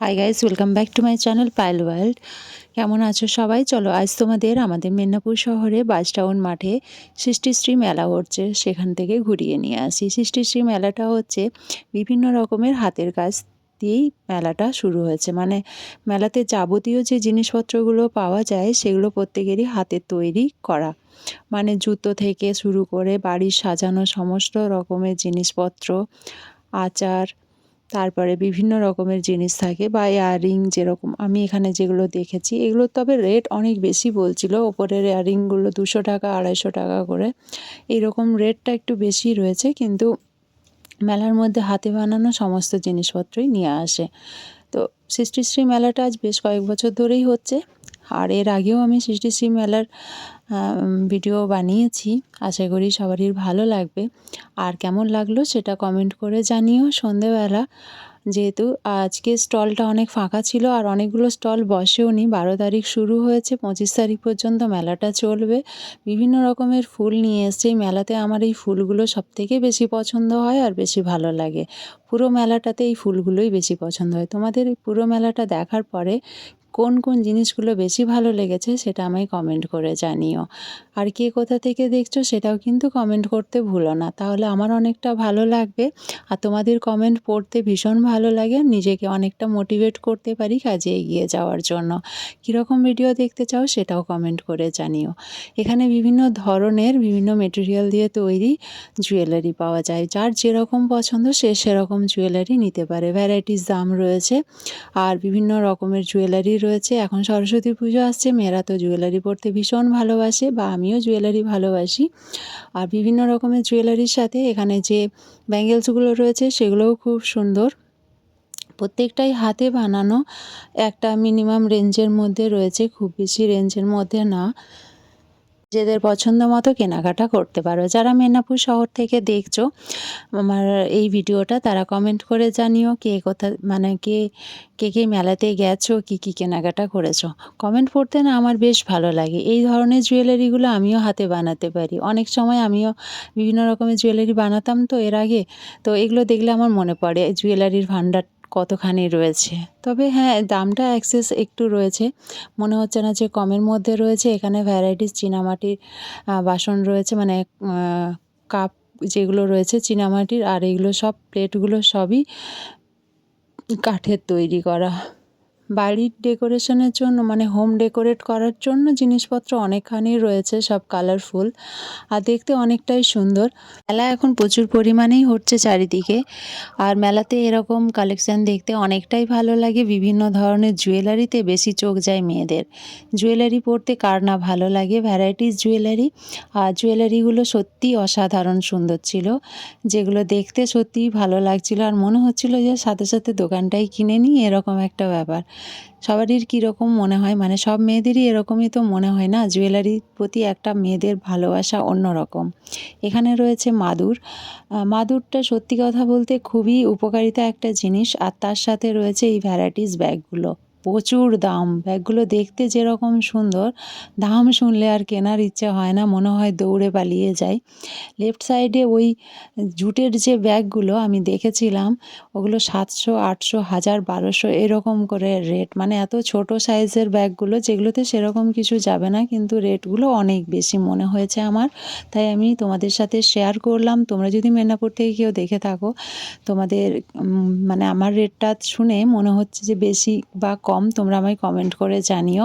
Hi guys, welcome back to my channel Payel world. কেমন আছো সবাই? চলো আজ তোমাদের আমাদের মেদিনীপুর শহরে বাসটাউন মাঠে সৃষ্টিশ্রী মেলা হচ্ছে, সেখান থেকে ঘুরিয়ে নিয়ে আসি। সৃষ্টিশ্রী মেলাটা হচ্ছে বিভিন্ন রকমের হাতের কাজ দিয়েই মেলাটা শুরু হয়েছে। মানে মেলাতে যাবতীয় যে জিনিসপত্রগুলো পাওয়া যায় সেগুলো প্রত্যেকেরই হাতের তৈরি করা। মানে জুতো থেকে শুরু করে বাড়ির সাজানো সমস্ত রকমের জিনিসপত্র, আচার, তারপরে বিভিন্ন রকমের জিনিস থাকে বা ইয়াররিং, যেরকম আমি এখানে যেগুলো দেখেছি এগুলো তবে রেট অনেক বেশি বলছিল। ওপরের ইয়াররিংগুলো 200 টাকা 250 টাকা করে, এইরকম রেটটা একটু বেশি রয়েছে। কিন্তু মেলার মধ্যে হাতে বানানো সমস্ত জিনিসপত্রই নিয়ে আসে। তো সৃষ্টিশ্রী মেলাটা আজ বেশ কয়েক বছর ধরেই হচ্ছে। আর এর আগেও আমি সৃষ্টিশ্রী মেলার ভিডিও বানিয়েছি। আশা করি সবারই ভালো লাগবে। আর কেমন লাগলো সেটা কমেন্ট করে জানিও। সন্ধেবেলা যেহেতু আজকে স্টলটা অনেক ফাঁকা ছিল আর অনেকগুলো স্টল বসেওনি। 12 তারিখ শুরু হয়েছে, 25 তারিখ পর্যন্ত মেলাটা চলবে। বিভিন্ন রকমের ফুল নিয়ে এসছে এই মেলাতে। আমার এই ফুলগুলো সবথেকে বেশি পছন্দ হয় আর বেশি ভালো লাগে। পুরো মেলাটাতে এই ফুলগুলোই বেশি পছন্দ হয়। তোমাদের এই পুরো মেলাটা দেখার পরে কোন কোন জিনিসগুলো বেশি ভালো লেগেছে সেটা আমায় কমেন্ট করে জানিও। আর কে কোথা থেকে দেখছো সেটাও কিন্তু কমেন্ট করতে ভুলো না, তাহলে আমার অনেকটা ভালো লাগবে। আর তোমাদের কমেন্ট পড়তে ভীষণ ভালো লাগে, নিজেকে অনেকটা মোটিভেট করতে পারি কাজে এগিয়ে যাওয়ার জন্য। কীরকম ভিডিও দেখতে চাও সেটাও কমেন্ট করে জানিও। এখানে বিভিন্ন ধরনের বিভিন্ন মেটেরিয়াল দিয়ে তৈরি জুয়েলারি পাওয়া যায়। যার যেরকম পছন্দ সে সেরকম জুয়েলারি নিতে পারে। ভ্যারাইটিস দাম রয়েছে আর বিভিন্ন রকমের জুয়েলারি রয়েছে। এখন সরস্বতী পুজো আসছে, মেয়েরা তো জুয়েলারি পরতে ভীষণ ভালোবাসে বা আমিও জুয়েলারি ভালোবাসি। আর বিভিন্ন রকমের জুয়েলারির সাথে এখানে যে ব্যাঙ্গেলসগুলো রয়েছে সেগুলোও খুব সুন্দর। প্রত্যেকটাই হাতে বানানো, একটা মিনিমাম রেঞ্জের মধ্যে রয়েছে, খুব বেশি রেঞ্জের মধ্যে না। নিজেদের পছন্দ মতো কেনাকাটা করতে পারো। যারা মেদিনীপুর শহর থেকে দেখছো আমার এই ভিডিওটা তারা কমেন্ট করে জানিও কে কোথা মানে কে কে কে মেলাতে গেছো, কি কি কেনাকাটা করেছো। কমেন্ট পড়তে না আমার বেশ ভালো লাগে। এই ধরনের জুয়েলারিগুলো আমিও হাতে বানাতে পারি। অনেক সময় আমিও বিভিন্ন রকমের জুয়েলারি বানাতাম তো এর আগে। তো এগুলো দেখলে আমার মনে পড়ে জুয়েলারির ভাণ্ডার কতখানি রয়েছে। তবে হ্যাঁ, দামটা এক্সেস একটু রয়েছে, মনে হচ্ছে না যে কমের মধ্যে রয়েছে। এখানে ভ্যারাইটিস চীনামাটির বাসন রয়েছে, মানে কাপ যেগুলো রয়েছে চীনামাটির। আর এগুলো সব প্লেটগুলো সবই কাঠের তৈরি করা। বাড়ির ডেকোরেশনের জন্য মানে হোম ডেকোরেট করার জন্য জিনিসপত্র অনেকখানি রয়েছে, সব কালারফুল আর দেখতে অনেকটাই সুন্দর। মেলা এখন প্রচুর পরিমাণেই হচ্ছে চারিদিকে। আর মেলাতে এরকম কালেকশান দেখতে অনেকটাই ভালো লাগে। বিভিন্ন ধরনের জুয়েলারিতে বেশি চোখ যায় মেয়েদের। জুয়েলারি পরতে কার না ভালো লাগে, ভ্যারাইটিস জুয়েলারি। আর জুয়েলারিগুলো সত্যিই অসাধারণ সুন্দর ছিল, যেগুলো দেখতে সত্যিই ভালো লাগছিল। আর মনে হচ্ছিল যে সাথে সাথে দোকানটাই কিনে নিই, এরকম একটা ব্যাপার। সবারই কীরকম মনে হয়, মানে সব মেয়েদেরই এরকমই তো মনে হয় না, জুয়েলারির প্রতি একটা মেয়েদের ভালোবাসা অন্যরকম। এখানে রয়েছে মাদুর। মাদুরটা সত্যি কথা বলতে খুবই উপকারিতা একটা জিনিস। আর তার সাথে রয়েছে এই ভ্যারাইটিস ব্যাগগুলো। প্রচুর দাম, ব্যাগগুলো দেখতে যেরকম সুন্দর, দাম শুনলে আর কেনার ইচ্ছে হয় না, মনে হয় দৌড়ে পালিয়ে যাই। লেফট সাইডে ওই জুটের যে ব্যাগগুলো আমি দেখেছিলাম, ওগুলো 700, 800, 1000, 1200 এরকম করে রেট। মানে এত ছোট সাইজের ব্যাগগুলো, যেগুলোতে সেরকম কিছু যাবে না, কিন্তু রেটগুলো অনেক বেশি মনে হয়েছে আমার। তাই আমি তোমাদের সাথে শেয়ার করলাম। তোমরা যদি মেদিনীপুর থেকে কেউ দেখে থাকো, তোমাদের মানে আমার রেটটা শুনে মনে হচ্ছে যে বেশি বা কম, তোমরা আমায় কমেন্ট করে জানিও।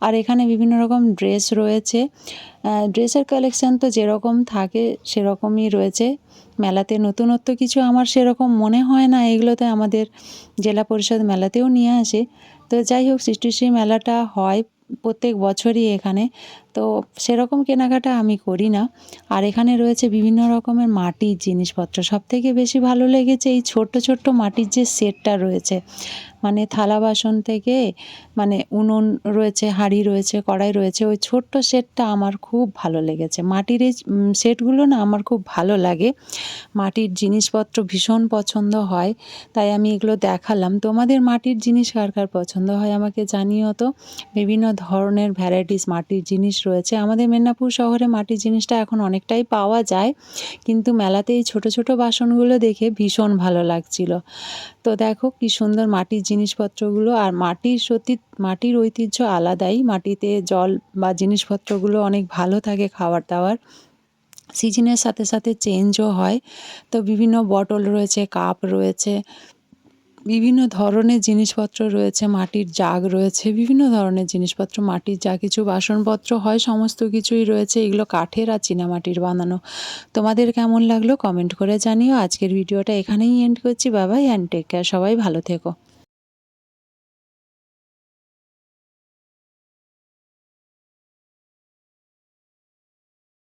আর এখানে বিভিন্ন রকম ড্রেস রয়েছে। ড্রেসের কালেকশান তো যেরকম থাকে সেরকমই রয়েছে। মেলাতে নতুনত্ব কিছু আমার সেরকম মনে হয় না। এগুলোতে আমাদের জেলা পরিষদ মেলাতেও নিয়ে আসে। তো যাই হোক, সৃষ্টিশ্রী মেলাটা হয় প্রত্যেক বছরই এখানে, তো সেরকম কেনাকাটা আমি করি না। আর এখানে রয়েছে বিভিন্ন রকমের মাটির জিনিসপত্র। সবথেকে বেশি ভালো লেগেছে এই ছোট্ট ছোট্ট মাটির যে সেটটা রয়েছে, মানে থালা বাসন থেকে, মানে উনুন রয়েছে, হাঁড়ি রয়েছে, কড়াই রয়েছে, ওই ছোট্ট সেটটা আমার খুব ভালো লেগেছে। মাটির এই সেটগুলো না আমার খুব ভালো লাগে। মাটির জিনিসপত্র ভীষণ পছন্দ হয়, তাই আমি এগুলো দেখালাম। তোমাদের মাটির জিনিস কার কার পছন্দ হয় আমাকে জানিও তো। বিভিন্ন ধরনের ভ্যারাইটিস মাটির জিনিস রয়েছে। আমাদের মেদিনীপুর শহরে মাটির জিনিসটা এখন অনেকটাই পাওয়া যায়, কিন্তু মেলাতে এই ছোট ছোট বাসনগুলো দেখে ভীষণ ভালো লাগছিল। তো দেখো কি সুন্দর মাটির জিনিসপত্রগুলো, আর মাটির ঐতিহ্য আলাদাই। মাটিতে জল বা জিনিসপত্রগুলো অনেক ভালো থাকে, খাবার দাবার সিজনের সাথে সাথে চেঞ্জও হয়। তো বিভিন্ন বটল রয়েছে, কাপ রয়েছে, বিভিন্ন ধরনের জিনিসপত্র রয়েছে, মাটির জাগ রয়েছে, বিভিন্ন ধরনের জিনিসপত্র, মাটির যা কিছু বাসনপত্র হয় সমস্ত কিছুই রয়েছে। এগুলো কাঠের আর চীনামাটির বানানো। তোমাদের কেমন লাগলো কমেন্ট করে জানিও। আজকের ভিডিওটা এখানেই এন্ড করছি। Bye bye and take care. সবাই ভালো থেকো।